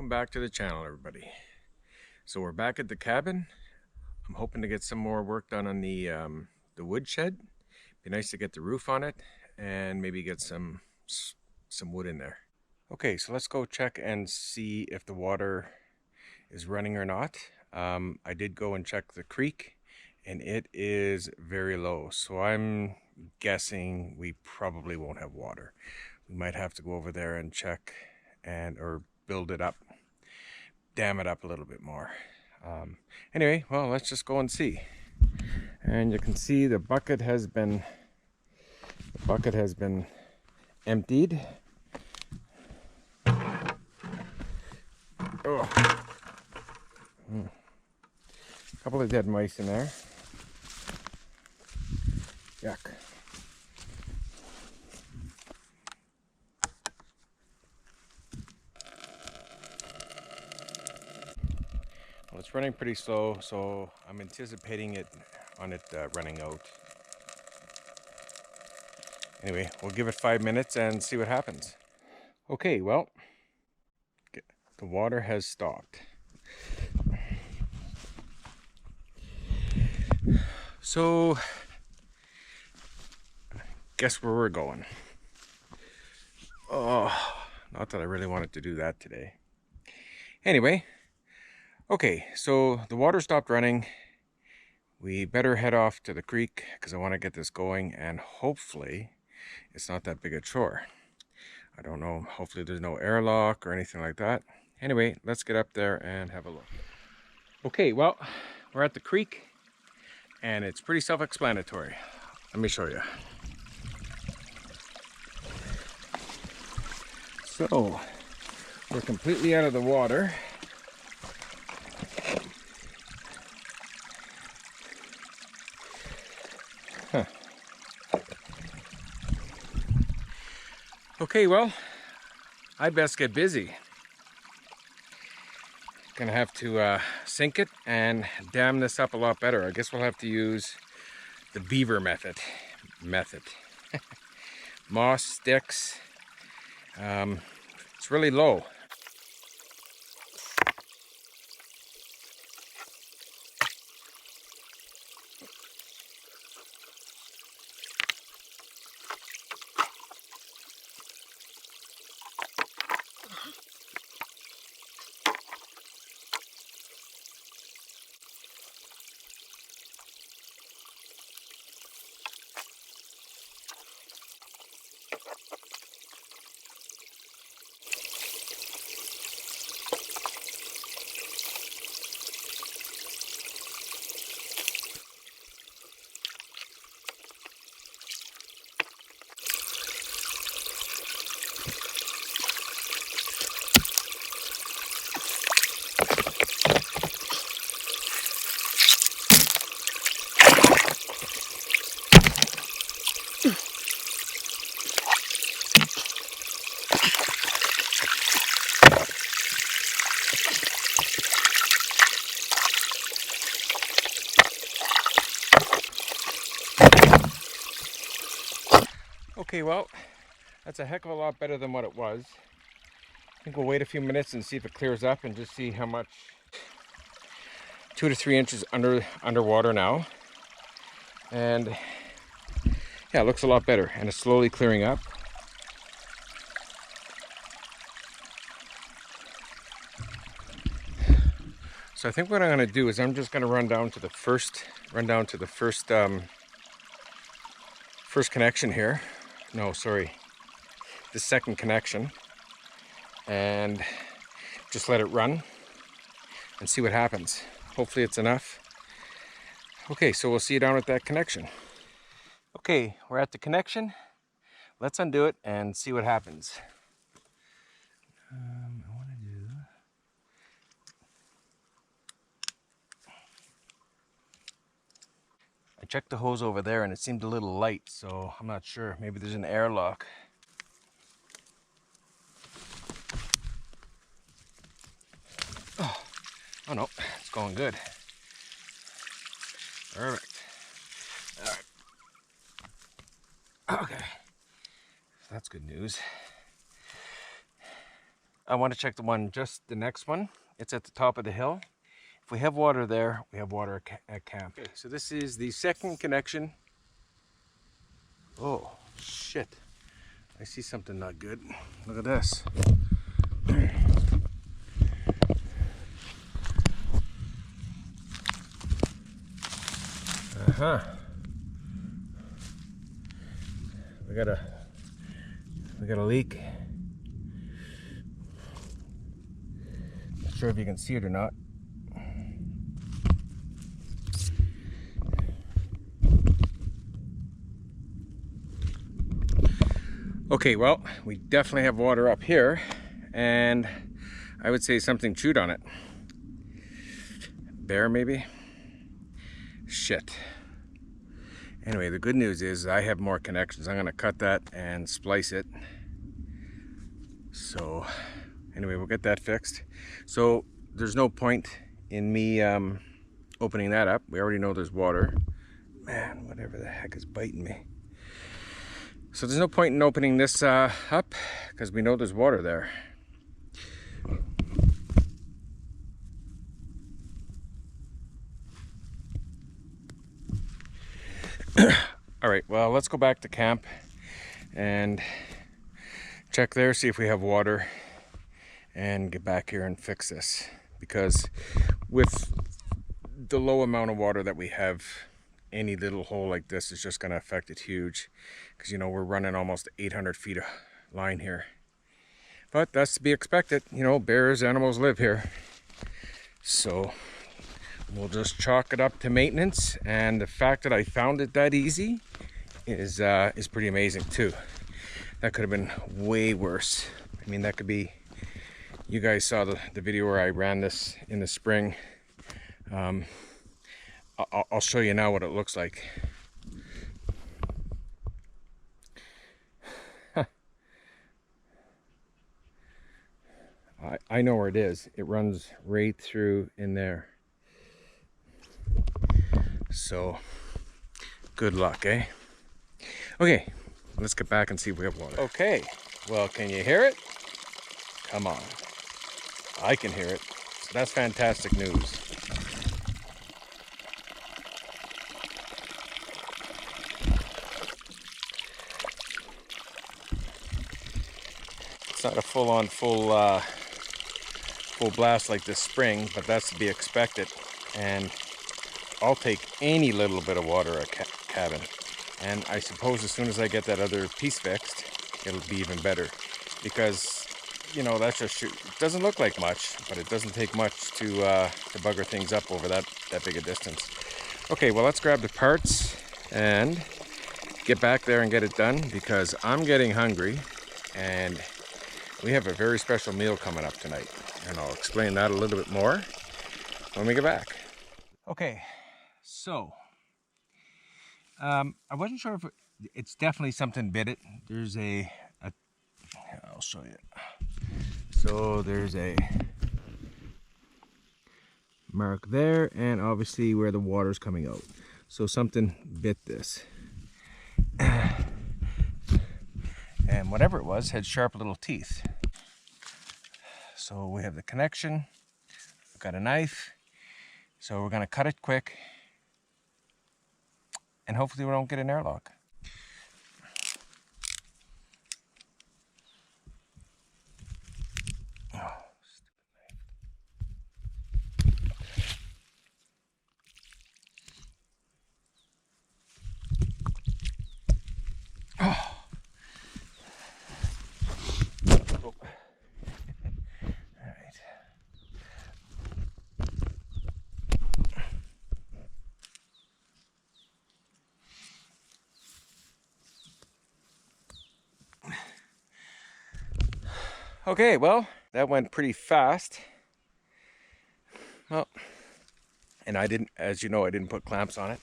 Welcome back to the channel, everybody. So we're back at the cabin. I'm hoping to get some more work done on the woodshed. Be nice to get the roof on it and maybe get some wood in there. Okay, so let's go check and see if the water is running or not. I did go and check the creek and it is very low, so I'm guessing we probably won't have water. We might have to go over there and check or build it up, dam it up a little bit more. Anyway, well, let's just go and see. And you can see the bucket has been emptied. Oh. A couple of dead mice in there. Yuck. Well, it's running pretty slow, so I'm anticipating it running out. Anyway, we'll give it 5 minutes and see what happens. Okay, well, the water has stopped. So, guess where we're going? Oh, not that I really wanted to do that today. Anyway, okay, so the water stopped running. We better head off to the creek because I want to get this going, and hopefully it's not that big a chore. I don't know, hopefully there's no airlock or anything like that. Anyway, let's get up there and have a look. Okay, well, we're at the creek and it's pretty self-explanatory. Let me show you. So, we're completely out of the water. Huh. Okay, well, I best get busy. Gonna have to sink it and dam this up a lot better. I guess we'll have to use the beaver method. Moss, sticks. It's really low. Okay, well, that's a heck of a lot better than what it was. I think we'll wait a few minutes and see if it clears up and just see how much. 2 to 3 inches underwater now. And yeah, it looks a lot better and it's slowly clearing up. So I think what I'm going to do is I'm just going to run down to the first first connection here. No, sorry, the second connection, and just let it run and see what happens. Hopefully it's enough. Okay, so we'll see you down at that connection. Okay, we're at the connection. Let's undo it and see what happens. I checked the hose over there and it seemed a little light, so I'm not sure. Maybe there's an airlock. Oh no, it's going good. Perfect. All right. Okay. That's good news. I want to check the one, just the next one. It's at the top of the hill. If we have water there, we have water at camp. Okay, so this is the second connection. Oh, shit. I see something not good. Look at this. Uh-huh. We got a leak. Not sure if you can see it or not. Okay, well, we definitely have water up here, and I would say something chewed on it. Bear, maybe? Shit. Anyway, the good news is I have more connections. I'm gonna cut that and splice it. So, anyway, we'll get that fixed. So, there's no point in me opening that up. We already know there's water. Man, whatever the heck is biting me. So there's no point in opening this up because we know there's water there. All right, well, let's go back to camp and check there, see if we have water, and get back here and fix this. Because with the low amount of water that we have, any little hole like this is just going to affect it huge, because you know we're running almost 800 feet of line here. But that's to be expected. You know, bears, animals live here, so we'll just chalk it up to maintenance. And the fact that I found it that easy is pretty amazing too. That could have been way worse. I mean, that could be, you guys saw the video where I ran this in the spring. I'll show you now what it looks like. I know where it is. It runs right through in there. So, good luck, eh? Okay, let's get back and see if we have water. Okay, well, can you hear it? Come on. I can hear it. So that's fantastic news. It's not a full-on full blast like this spring, but that's to be expected. And I'll take any little bit of water at cabin. And I suppose as soon as I get that other piece fixed, it'll be even better. Because, you know, that's just, it doesn't look like much, but it doesn't take much to bugger things up over that big a distance. Okay, well, let's grab the parts and get back there and get it done, because I'm getting hungry and we have a very special meal coming up tonight. And I'll explain that a little bit more when we get back. Okay, so I wasn't sure if it's definitely something bit it. There's I'll show you. So there's a mark there, and obviously where the water's coming out. So something bit this. And whatever it was had sharp little teeth. So we have the connection. We've got a knife. So we're gonna cut it quick, and hopefully we don't get an airlock. Oh, stupid knife. Oh. Okay, well, that went pretty fast. Well, and I didn't, as you know, I didn't put clamps on it.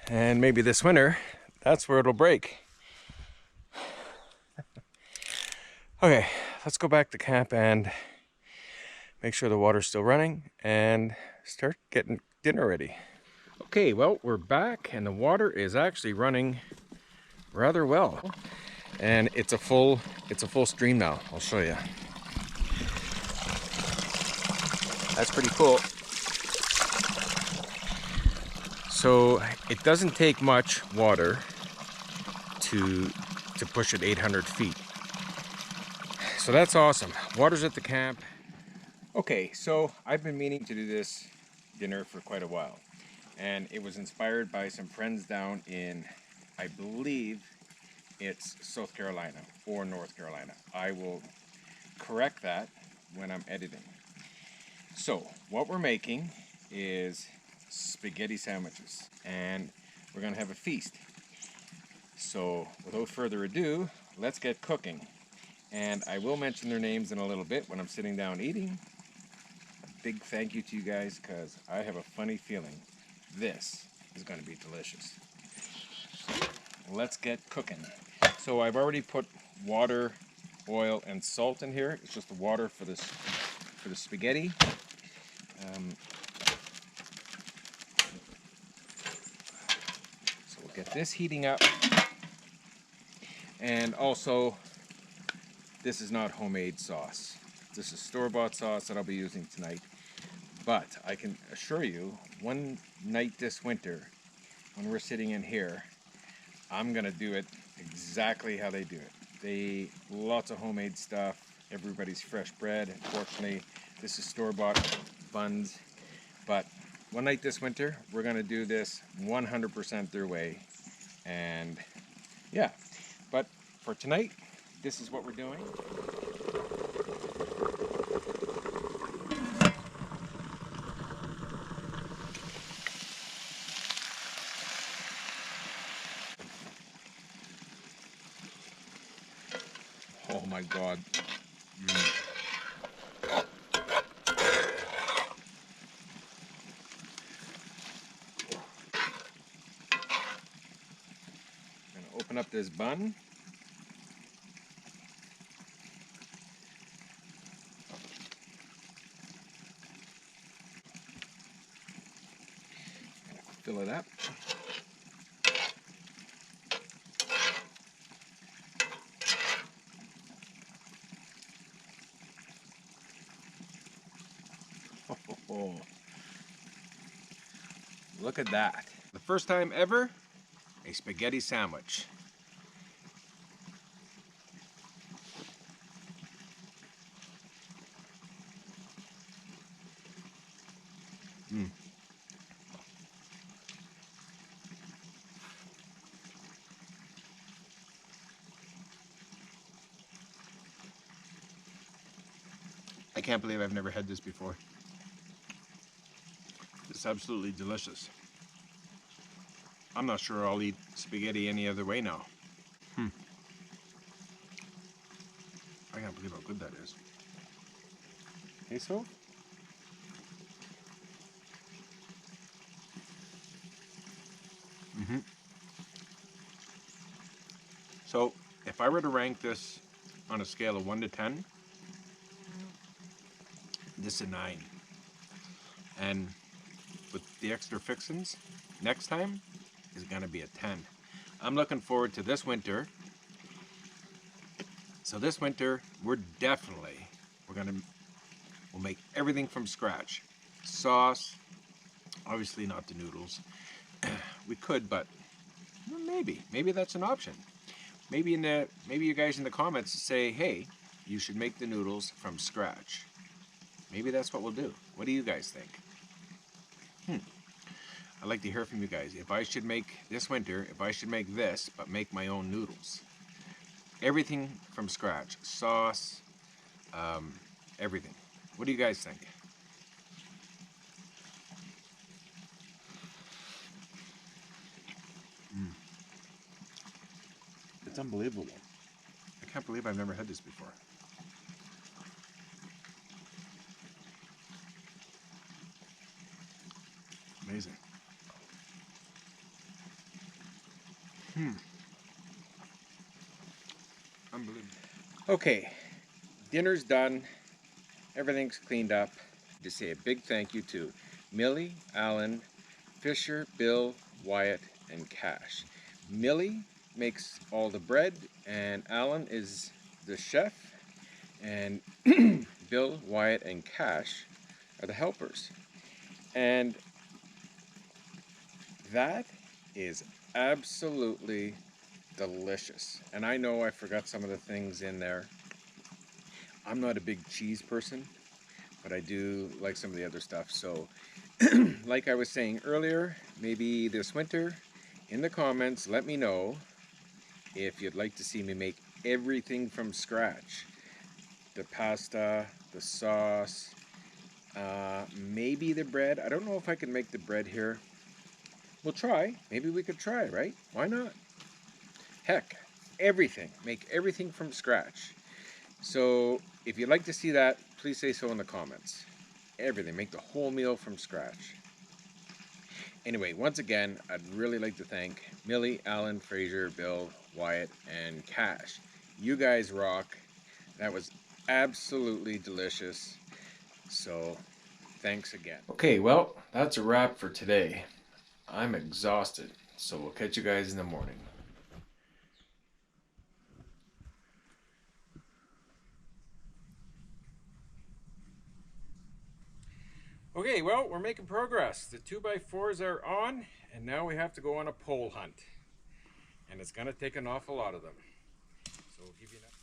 And maybe this winter, that's where it'll break. Okay, let's go back to camp and make sure the water's still running and start getting dinner ready. Okay, well, we're back and the water is actually running rather well. And it's a full stream now. I'll show you. That's pretty cool. So it doesn't take much water to push it 800 feet. So that's awesome. Water's at the camp. Okay, so I've been meaning to do this dinner for quite a while. And it was inspired by some friends down in, I believe it's South Carolina or North Carolina. I will correct that when I'm editing. So what we're making is spaghetti sandwiches, and we're gonna have a feast. So without further ado, let's get cooking. And I will mention their names in a little bit when I'm sitting down eating. A big thank you to you guys, because I have a funny feeling this is going to be delicious. Let's get cooking. So I've already put water, oil, and salt in here. It's just the water for this the spaghetti. So we'll get this heating up. And also, this is not homemade sauce. This is store-bought sauce that I'll be using tonight. But I can assure you, one night this winter, when we're sitting in here, I'm gonna do it exactly how they do it. Lots of homemade stuff, everybody's fresh bread. Unfortunately, this is store-bought buns. But one night this winter, we're gonna do this 100% their way. And yeah, but for tonight, this is what we're doing. Oh my God. I'm gonna open up this bun. Fill it up. Oh, look at that. The first time ever, a spaghetti sandwich. I can't believe I've never had this before. It's absolutely delicious. I'm not sure I'll eat spaghetti any other way now. I can't believe how good that is. Hey, so? So, if I were to rank this on a scale of 1 to 10, this is a 9. And with the extra fixins, next time is gonna be a 10. I'm looking forward to this winter. So this winter, we'll make everything from scratch. Sauce, obviously not the noodles. We could, but maybe that's an option. Maybe you guys in the comments say, hey, you should make the noodles from scratch. Maybe that's what we'll do. What do you guys think? I'd like to hear from you guys. If I should make this winter, if I should make this, but make my own noodles. Everything from scratch. Sauce, everything. What do you guys think? It's unbelievable. I can't believe I've never had this before. Amazing. Unbelievable. Okay, dinner's done. Everything's cleaned up. To say a big thank you to Millie, Alan, Fisher, Bill, Wyatt, and Cash. Millie makes all the bread, and Alan is the chef, and Bill, Wyatt, and Cash are the helpers. And that is absolutely delicious. And I know I forgot some of the things in there. I'm not a big cheese person, but I do like some of the other stuff. So like I was saying earlier, maybe this winter in the comments, let me know if you'd like to see me make everything from scratch. The pasta, the sauce, maybe the bread. I don't know if I can make the bread here. We'll try. Maybe we could try, right? Why not? Heck, everything. Make everything from scratch. So if you'd like to see that, please say so in the comments. Everything. Make the whole meal from scratch. Anyway, once again, I'd really like to thank Millie, Alan, Fraser, Bill, Wyatt, and Cash. You guys rock. That was absolutely delicious. So thanks again. Okay, well, that's a wrap for today. I'm exhausted, so we'll catch you guys in the morning. Okay, well, we're making progress. The 2x4s are on, and now we have to go on a pole hunt. And it's going to take an awful lot of them. So we'll give you that.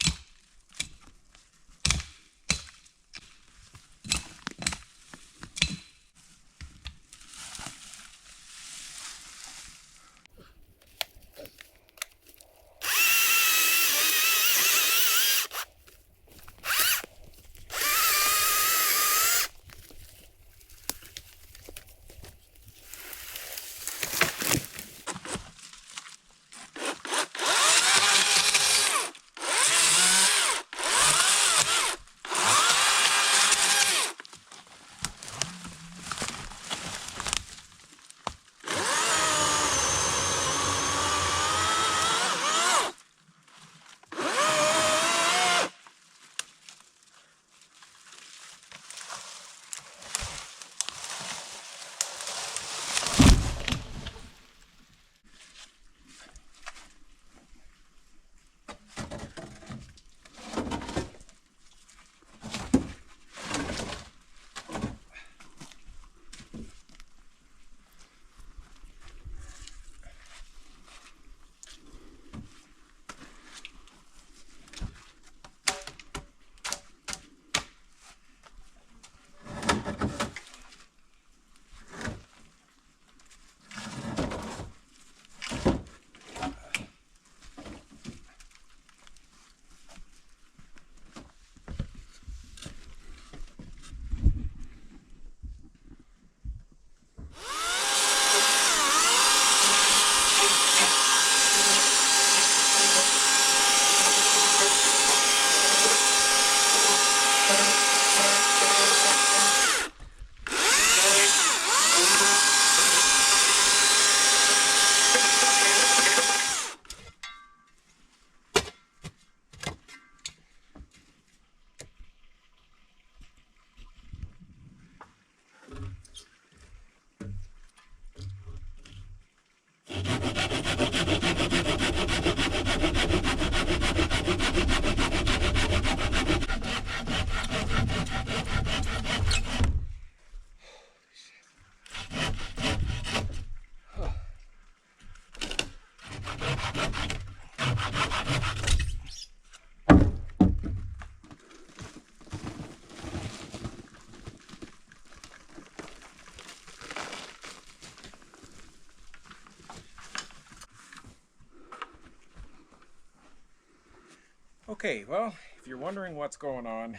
Okay, well, if you're wondering what's going on,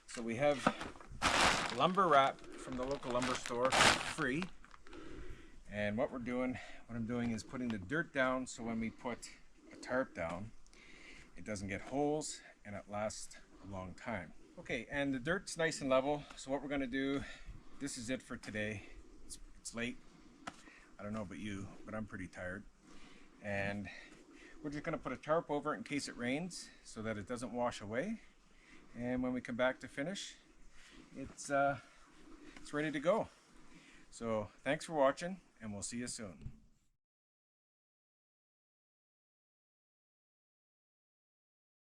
so we have lumber wrap from the local lumber store for free. And what I'm doing is putting the dirt down so when we put a tarp down, it doesn't get holes and it lasts a long time. Okay, and the dirt's nice and level, so what we're gonna do, this is it for today. It's late. I don't know about you, but I'm pretty tired. And we're just going to put a tarp over it in case it rains so that it doesn't wash away. And when we come back to finish, it's ready to go. So thanks for watching, and we'll see you soon.